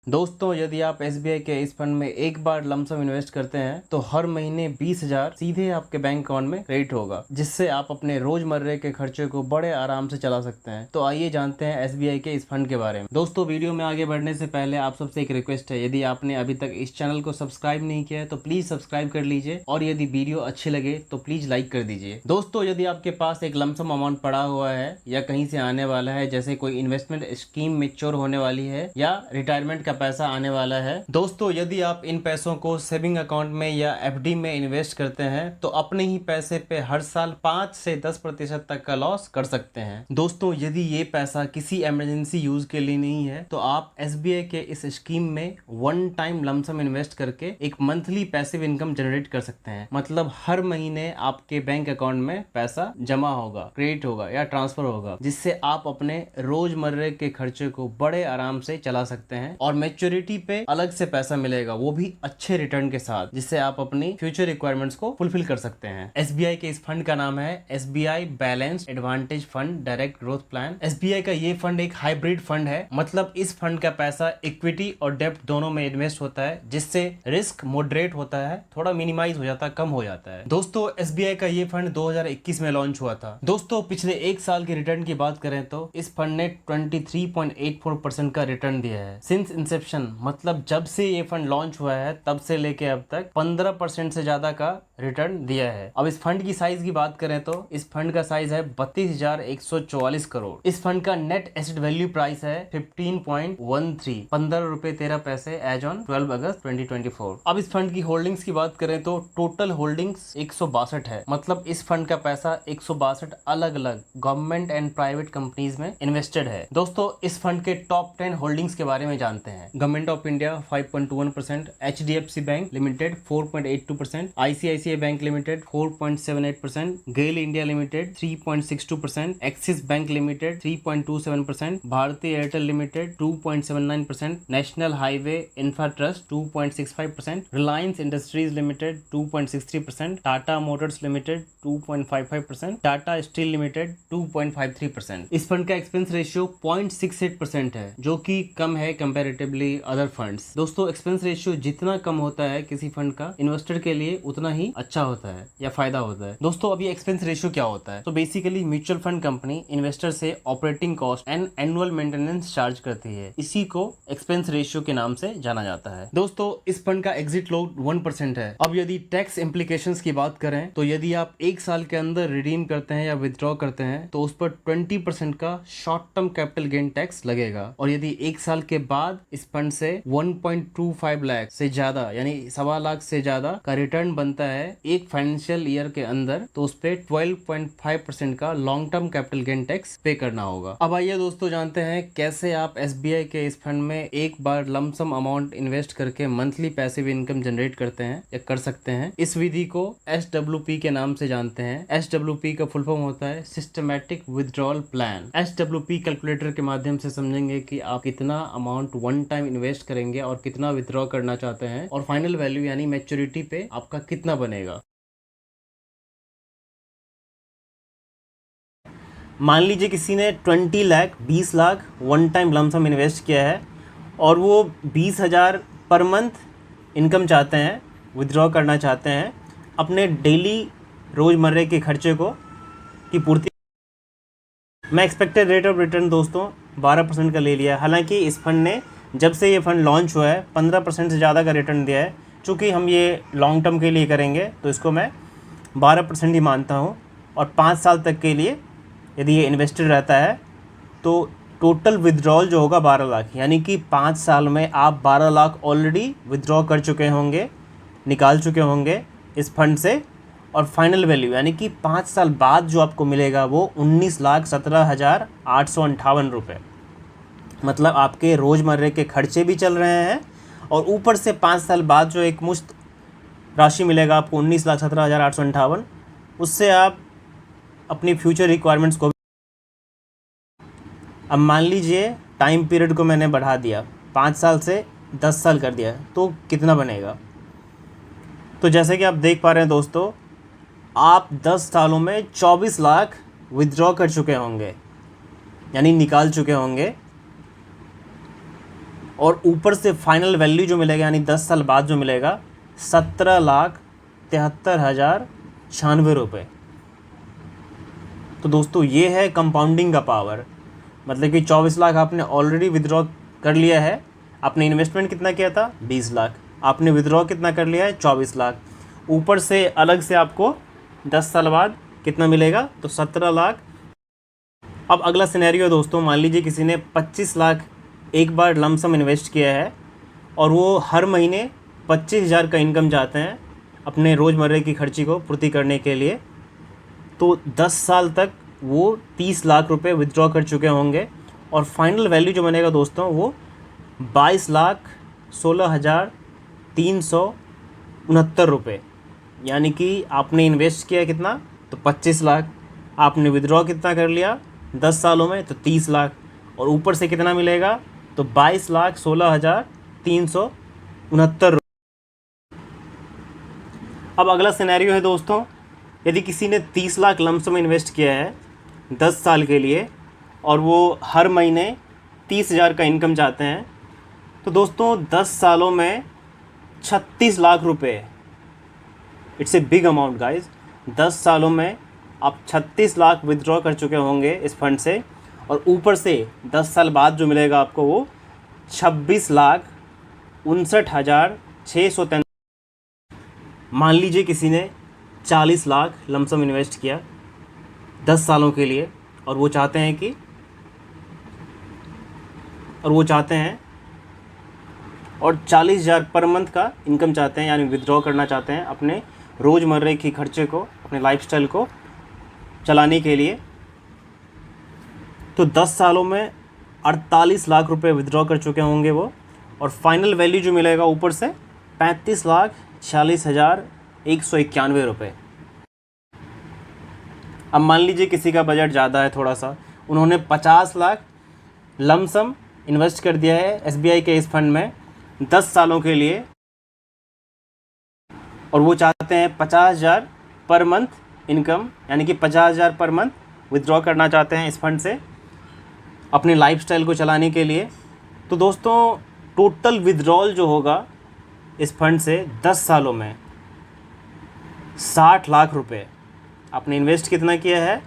दोस्तों, यदि आप एसबीआई के इस फंड में एक बार लमसम इन्वेस्ट करते हैं तो हर महीने 20,000 सीधे आपके बैंक अकाउंट में क्रेडिट होगा, जिससे आप अपने रोजमर्रे के खर्चे को बड़े आराम से चला सकते हैं। तो आइए जानते हैं एसबीआई के इस फंड के बारे में। दोस्तों, वीडियो में आगे बढ़ने से पहले आप सबसे एक रिक्वेस्ट है, यदि आपने अभी तक इस चैनल को सब्सक्राइब नहीं किया है तो प्लीज सब्सक्राइब कर लीजिए, और यदि वीडियो अच्छी लगे तो प्लीज लाइक कर दीजिए। दोस्तों, यदि आपके पास एक लमसम अमाउंट पड़ा हुआ है या कहीं से आने वाला है, जैसे कोई इन्वेस्टमेंट स्कीम मैच्योर होने वाली है या रिटायरमेंट का पैसा आने वाला है, दोस्तों यदि आप इन पैसों को सेविंग अकाउंट में या एफडी में इन्वेस्ट करते हैं तो अपने ही पैसे पे हर साल 5 से 10% तक का लॉस कर सकते हैं। दोस्तों, यदि ये पैसा किसी इमरजेंसी यूज के लिए नहीं है तो आप एसबीआई के इस स्कीम में वन टाइम लमसम इन्वेस्ट करके एक मंथली पैसिव इनकम जनरेट कर सकते हैं। मतलब हर महीने आपके बैंक अकाउंट में पैसा जमा होगा, क्रेडिट होगा या ट्रांसफर होगा, जिससे आप अपने रोजमर्रे के खर्चे को बड़े आराम से चला सकते हैं, और मैच्योरिटी पे अलग से पैसा मिलेगा, वो भी अच्छे रिटर्न के साथ, जिससे आप अपनी फ्यूचर रिक्वायरमेंट्स को फुलफिल कर सकते हैं। एसबीआई के इस फंड का नाम है SBI balanced advantage fund direct growth plan. SBI का ये फंड एक हाइब्रिड फंड है, मतलब इस फंड का पैसा इक्विटी और डेब्ट दोनों में इन्वेस्ट होता है, जिससे रिस्क मॉडरेट होता है, थोड़ा मिनिमाइज हो जाता है, कम हो जाता है। दोस्तों, एसबीआई का ये फंड 2021 में लॉन्च हुआ था। दोस्तों, पिछले एक साल के रिटर्न की बात करें तो इस फंड ने 23.84% का रिटर्न दिया है सिंस इंसेप्शन। मतलब जब से ये फंड लॉन्च हुआ है तब से लेके अब तक 15% से ज्यादा का रिटर्न दिया है। अब इस फंड की साइज की बात करें तो इस फंड का साइज है 32,144 करोड़। इस फंड का नेट एसेट वैल्यू प्राइस है 15.13 ₹15.13 एज ऑन 12 अगस्त 2024। अब इस फंड की होल्डिंग्स की बात करें तो टोटल होल्डिंग्स 162 है। मतलब इस फंड का पैसा 162 अलग अलग गवर्नमेंट एंड प्राइवेट कंपनीज में इन्वेस्टेड है। दोस्तों, इस फंड के टॉप 10 होल्डिंग्स के बारे में जानते हैं। Government of India 5.21%, HDFC Bank Limited 4.82%, ICICI Bank Limited 4.78%, GAIL India Limited 3.62%, Axis Bank Limited 3.27%, Bharti Airtel Limited 2.79%, National Highway Infra Trust 2.65%, Reliance Industries Limited 2.63%, Tata Motors Limited 2.55%, Tata Steel Limited 2.53%। इस fund का expense ratio 0.68% है, जो कि कम है comparatively other funds. दोस्तों, expense ratio जितना कम होता है किसी फंड का, इन्वेस्टर के लिए उतना ही अच्छा होता है या फायदा होता है। दोस्तों, अभी एक्सपेंस रेशियो क्या होता है? तो basically mutual fund company investor से operating cost and annual maintenance charge करती है। इसी को एक्सपेंस रेशियो के नाम से जाना जाता है। दोस्तों, इस फंड का एग्जिट लोड 1% है। अब यदि टैक्स इम्प्लीकेशंस की बात करें तो यदि आप एक साल के अंदर रिडीम करते हैं या विथड्रॉ करते हैं तो उस पर 20% का short term capital gain tax लगेगा, और यदि एक साल के बाद इस फंड से 1.25 लाख से ज्यादा यानी 1.25 लाख से ज्यादा का रिटर्न बनता है एक फाइनेंशियल ईयर के अंदर, तो उस पे 12.5% का long term capital gain tax पे करना होगा। अब आइए दोस्तों, जानते हैं कैसे आप एसबीआई के इस फंड में एक बार लमसम अमाउंट इन्वेस्ट करके मंथली पैसिव इनकम जनरेट करते हैं या कर सकते हैं। इस विधि को SWP के नाम से जानते हैं। SWP का फुल फॉर्म होता है systematic withdrawal plan. SWP calculator के माध्यम से समझेंगे कि आप कितना अमाउंट वन टाइम इन्वेस्ट करेंगे और कितना विथड्रॉ करना चाहते हैं, और फाइनल वैल्यू यानी मैच्योरिटी पे आपका कितना बनेगा। मान लीजिए किसी ने 20 lakh one time lump sum invest किया है और वो 20,000 पर मंथ इनकम चाहते हैं, विथड्रॉ करना चाहते हैं अपने डेली रोजमर्रे के खर्चे को की पूर्ति। मैं एक्सपेक्टेड रेट ऑफ रिटर्न दोस्तों 12% का ले लिया। हालांकि इस फंड ने जब से ये फंड लॉन्च हुआ है 15% से ज़्यादा का रिटर्न दिया है। चूँकि हम ये लॉन्ग टर्म के लिए करेंगे तो इसको मैं 12% ही मानता हूँ, और 5 साल तक के लिए यदि ये इन्वेस्टेड रहता है तो टोटल विथड्रॉल जो होगा 12 लाख, यानी कि 5 साल में आप 12 लाख ऑलरेडी विथड्रॉ कर चुके होंगे, निकाल चुके होंगे इस फंड से, और फाइनल वैल्यू यानी कि 5 साल बाद जो आपको मिलेगा वो 19,17,858 रुपये। मतलब आपके रोज़मर्रे के खर्चे भी चल रहे हैं, और ऊपर से 5 साल बाद जो एक मुश्त राशि मिलेगा आपको 19,17,858, उससे आप अपनी फ्यूचर रिक्वायरमेंट्स को। अब मान लीजिए टाइम पीरियड को मैंने बढ़ा दिया, 5 साल से 10 साल कर दिया, तो कितना बनेगा? तो जैसे कि आप देख पा रहे हैं दोस्तों, आप 10 सालों में 24 लाख विथड्रॉ कर चुके होंगे, यानी निकाल चुके होंगे और ऊपर से फाइनल वैल्यू जो मिलेगा यानी 10 साल बाद जो मिलेगा 17,73,096 रुपये। तो दोस्तों ये है कंपाउंडिंग का पावर। मतलब कि 24 लाख आपने ऑलरेडी विदड्रॉ कर लिया है, आपने इन्वेस्टमेंट कितना किया था 20 लाख, आपने विदड्रॉ कितना कर लिया है 24 लाख, ऊपर से अलग से आपको 10 साल बाद कितना मिलेगा तो 17 लाख। अब अगला सिनेरियो है दोस्तों, मान लीजिए किसी ने 25 लाख एक बार लमसम इन्वेस्ट किया है और वो हर महीने 25,000 का इनकम चाहते हैं अपने रोज़मर्रे की खर्ची को पूर्ति करने के लिए। तो 10 साल तक वो 30 लाख रुपए विदड्रॉ कर चुके होंगे और फाइनल वैल्यू जो बनेगा दोस्तों वो 22,16,369 रुपये। यानी कि आपने इन्वेस्ट किया कितना तो 25 लाख, आपने विदड्रॉ कितना कर लिया 10 सालों में तो 30 लाख, और ऊपर से कितना मिलेगा तो 22,16,369। अब अगला सिनेरियो है दोस्तों, यदि किसी ने 30 लाख लमसम इन्वेस्ट किया है 10 साल के लिए और वो हर महीने 30,000 का इनकम चाहते हैं, तो दोस्तों 10 सालों में 36 लाख रुपए, it's a big amount guys. 10 सालों में आप 36 लाख विदड्रॉ कर चुके होंगे इस फंड से, और ऊपर से 10 साल बाद जो मिलेगा आपको वो 26,59,643। मान लीजिए किसी ने 40 लाख लमसम इन्वेस्ट किया 10 सालों के लिए और वो चाहते हैं और 40,000 पर मंथ का इनकम चाहते हैं, यानी विदड्रॉ करना चाहते हैं अपने रोज़मर्रे की खर्चे को, अपने लाइफस्टाइल को चलाने के लिए। तो 10 सालों में 48 लाख रुपए विदड्रॉ कर चुके होंगे वो, और फाइनल वैल्यू जो मिलेगा ऊपर से 35,46,191 रुपये। अब मान लीजिए किसी का बजट ज़्यादा है थोड़ा सा, उन्होंने 50 लाख लमसम इन्वेस्ट कर दिया है SBI के इस फंड में 10 सालों के लिए, और वो चाहते हैं 50,000 पर मंथ इनकम, यानी कि 50,000 पर मंथ विदड्रॉ करना चाहते हैं इस फंड से अपने लाइफस्टाइल को चलाने के लिए। तो दोस्तों टोटल विदड्रॉल जो होगा इस फंड से 10 सालों में 60 लाख रुपए। आपने इन्वेस्ट कितना किया है